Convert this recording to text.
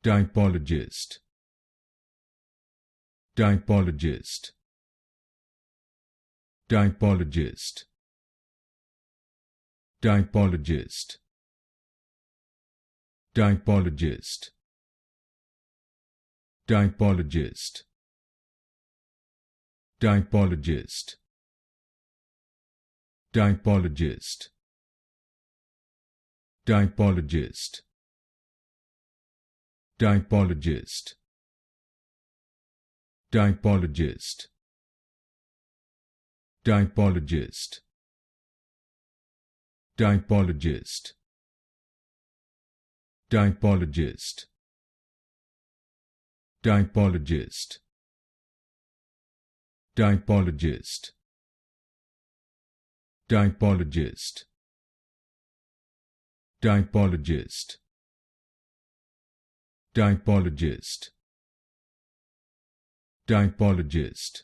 Typologist, typologist, typologist, typologist, typologist, typologist, typologist, typologist, typologist, typologist, typologist, typologist, typologist, typologist, typologist, typologist, typologist, typologist, typologist, typologist,